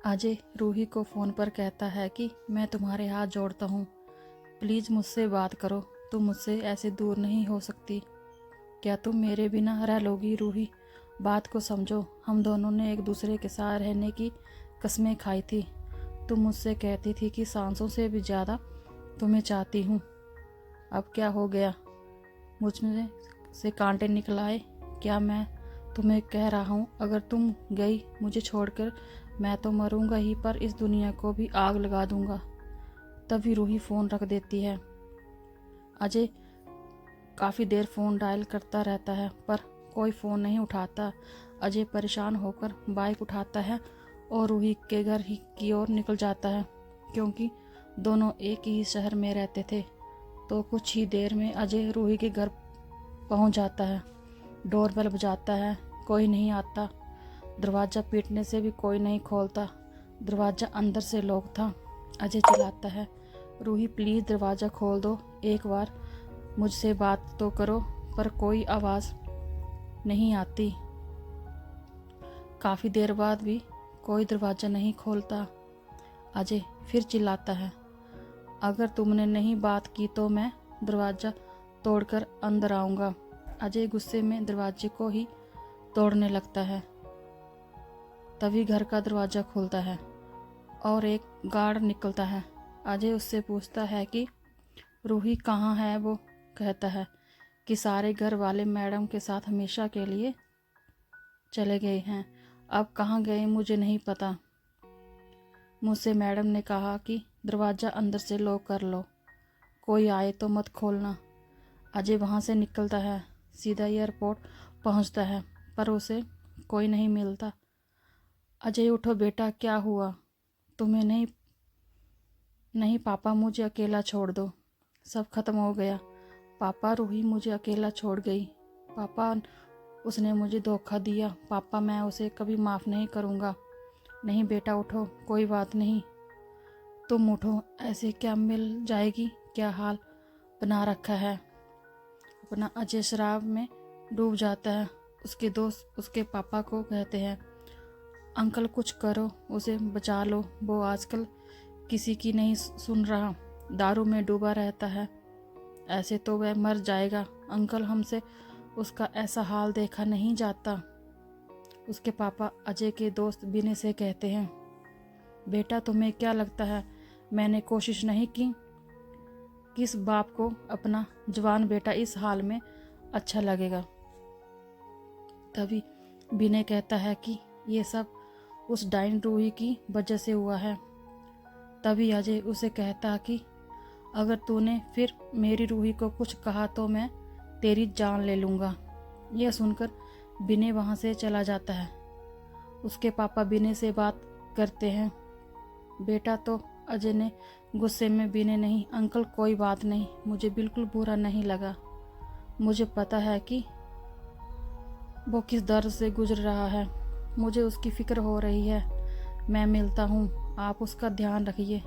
अजय रूही को फ़ोन पर कहता है कि मैं तुम्हारे हाथ जोड़ता हूँ, प्लीज़ मुझसे बात करो, तुम मुझसे ऐसे दूर नहीं हो सकती। क्या तुम मेरे बिना रह लोगी रूही? बात को समझो, हम दोनों ने एक दूसरे के साथ रहने की कस्में खाई थी। तुम मुझसे कहती थी कि सांसों से भी ज़्यादा तुम्हें चाहती हूँ। अब क्या हो गया? मुझ में से कांटे निकल आए? क्या मैं तुम्हें कह रहा हूँ, अगर तुम गई मुझे छोड़कर मैं तो मरूंगा ही, पर इस दुनिया को भी आग लगा दूंगा। तभी रूही फ़ोन रख देती है। अजय काफ़ी देर फ़ोन डायल करता रहता है पर कोई फ़ोन नहीं उठाता। अजय परेशान होकर बाइक उठाता है और रूही के घर ही की ओर निकल जाता है। क्योंकि दोनों एक ही शहर में रहते थे तो कुछ ही देर में अजय रूही के घर पहुंच जाता है। डोरबेल बजाता है, कोई नहीं आता। दरवाज़ा पीटने से भी कोई नहीं खोलता। दरवाज़ा अंदर से लॉक था। अजय चिल्लाता है, रूही प्लीज़ दरवाज़ा खोल दो, एक बार मुझसे बात तो करो। पर कोई आवाज़ नहीं आती। काफ़ी देर बाद भी कोई दरवाज़ा नहीं खोलता। अजय फिर चिल्लाता है, अगर तुमने नहीं बात की तो मैं दरवाज़ा तोड़कर अंदर आऊँगा। अजय गुस्से में दरवाजे को ही तोड़ने लगता है। तभी घर का दरवाज़ा खुलता है और एक गार्ड निकलता है। अजय उससे पूछता है कि रूही कहाँ है। वो कहता है कि सारे घर वाले मैडम के साथ हमेशा के लिए चले गए हैं। अब कहाँ गए मुझे नहीं पता। मुझसे मैडम ने कहा कि दरवाज़ा अंदर से लॉक कर लो, कोई आए तो मत खोलना। अजय वहाँ से निकलता है, सीधा एयरपोर्ट पहुँचता है पर उसे कोई नहीं मिलता। अजय उठो बेटा, क्या हुआ? तुम्हें नहीं? नहीं पापा, मुझे अकेला छोड़ दो, सब खत्म हो गया। पापा रूही मुझे अकेला छोड़ गई। पापा उसने मुझे धोखा दिया। पापा मैं उसे कभी माफ़ नहीं करूँगा। नहीं बेटा उठो, कोई बात नहीं, तुम उठो, ऐसे क्या मिल जाएगी, क्या हाल बना रखा है अपना। अजय शराब में डूब जाता है। उसके दोस्त उसके पापा को कहते हैं, अंकल कुछ करो, उसे बचा लो, वो आजकल किसी की नहीं सुन रहा, दारू में डूबा रहता है, ऐसे तो वह मर जाएगा। अंकल हमसे उसका ऐसा हाल देखा नहीं जाता। उसके पापा अजय के दोस्त विनय से कहते हैं, बेटा तुम्हें क्या लगता है मैंने कोशिश नहीं की? किस बाप को अपना जवान बेटा इस हाल में अच्छा लगेगा? तभी विनय कहता है कि ये सब उस डाइन रूही की वजह से हुआ है। तभी अजय उसे कहता कि अगर तूने फिर मेरी रूही को कुछ कहा तो मैं तेरी जान ले लूँगा। यह सुनकर विनय वहाँ से चला जाता है। उसके पापा विनय से बात करते हैं। बेटा तो अजय ने गुस्से में, विनय नहीं अंकल कोई बात नहीं, मुझे बिल्कुल बुरा नहीं लगा। मुझे पता है कि वो किस दर्द से गुजर रहा है, मुझे उसकी फ़िक्र हो रही है। मैं मिलता हूँ, आप उसका ध्यान रखिए।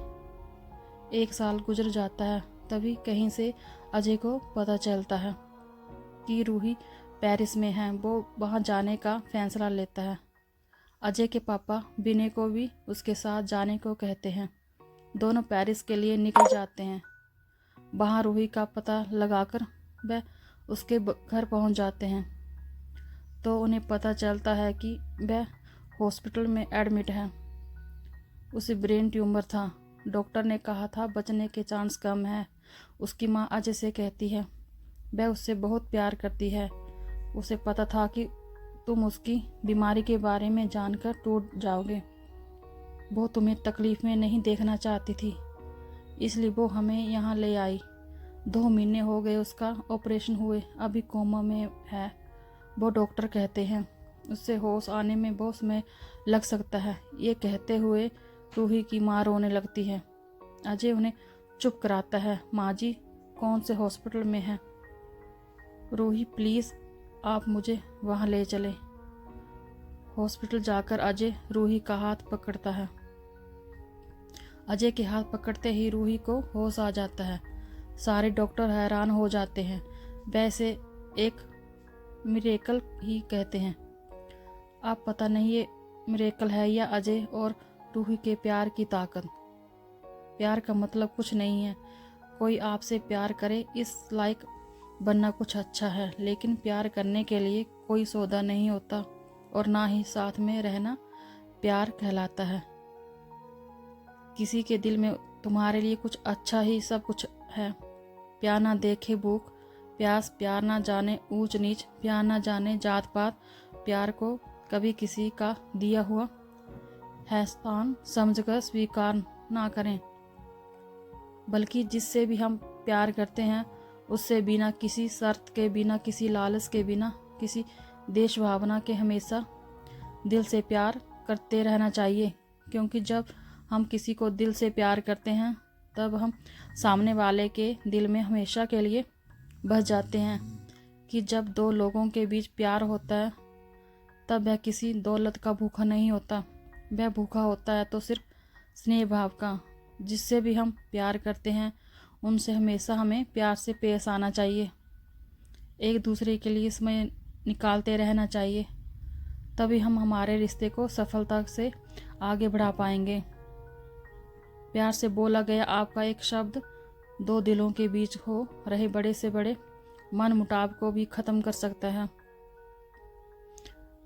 1 साल गुजर जाता है। तभी कहीं से अजय को पता चलता है कि रूही पेरिस में है। वो वहाँ जाने का फैसला लेता है। अजय के पापा विनय को भी उसके साथ जाने को कहते हैं। दोनों पेरिस के लिए निकल जाते हैं। वहाँ रूही का पता लगाकर वह उसके घर पहुँच जाते हैं तो उन्हें पता चलता है कि वह हॉस्पिटल में एडमिट है। उसे ब्रेन ट्यूमर था। डॉक्टर ने कहा था बचने के चांस कम है। उसकी माँ अजय से कहती है वह उससे बहुत प्यार करती है। उसे पता था कि तुम उसकी बीमारी के बारे में जानकर टूट जाओगे। वो तुम्हें तकलीफ़ में नहीं देखना चाहती थी, इसलिए वो हमें यहाँ ले आई। 2 महीने हो गए उसका ऑपरेशन हुए, अभी कोमा में है। वो डॉक्टर कहते हैं उससे होश आने में बहुत समय लग सकता है। ये कहते हुए रूही की माँ रोने लगती है। अजय उन्हें चुप कराता है। माँ जी कौन से हॉस्पिटल में है? रूही प्लीज़ आप मुझे वहाँ ले चले। हॉस्पिटल जाकर अजय रूही का हाथ पकड़ता है। अजय के हाथ पकड़ते ही रूही को होश आ जाता है। सारे डॉक्टर हैरान हो जाते हैं। वैसे एक मिरेकल ही कहते हैं। आप पता नहीं ये मिरेकल है या अजय और रूह के प्यार की ताकत। प्यार का मतलब कुछ नहीं है कोई आपसे प्यार करे इस लायक बनना कुछ अच्छा है, लेकिन प्यार करने के लिए कोई सौदा नहीं होता और ना ही साथ में रहना प्यार कहलाता है। किसी के दिल में तुम्हारे लिए कुछ अच्छा ही सब कुछ है। प्यार ना देखे भूख प्यास, प्यार ना जाने ऊंच नीच, प्यार ना जाने जात पात, प्यार को कभी किसी का दिया हुआ एहसान समझकर स्वीकार ना करें, बल्कि जिससे भी हम प्यार करते हैं उससे बिना किसी शर्त के, बिना किसी लालच के, बिना किसी देश भावना के हमेशा दिल से प्यार करते रहना चाहिए। क्योंकि जब हम किसी को दिल से प्यार करते हैं तब हम सामने वाले के दिल में हमेशा के लिए बस जाते हैं कि जब दो लोगों के बीच प्यार होता है तब वह किसी दौलत का भूखा नहीं होता, वह भूखा होता है तो सिर्फ स्नेह भाव का। जिससे भी हम प्यार करते हैं उनसे हमेशा हमें प्यार से पेश आना चाहिए, एक दूसरे के लिए समय निकालते रहना चाहिए, तभी हम हमारे रिश्ते को सफलता से आगे बढ़ा पाएंगे। प्यार से बोला गया आपका एक शब्द दो दिलों के बीच हो रहे बड़े से बड़े मन मुटाव को भी ख़त्म कर सकता है।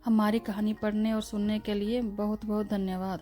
हमारी कहानी पढ़ने और सुनने के लिए बहुत बहुत धन्यवाद।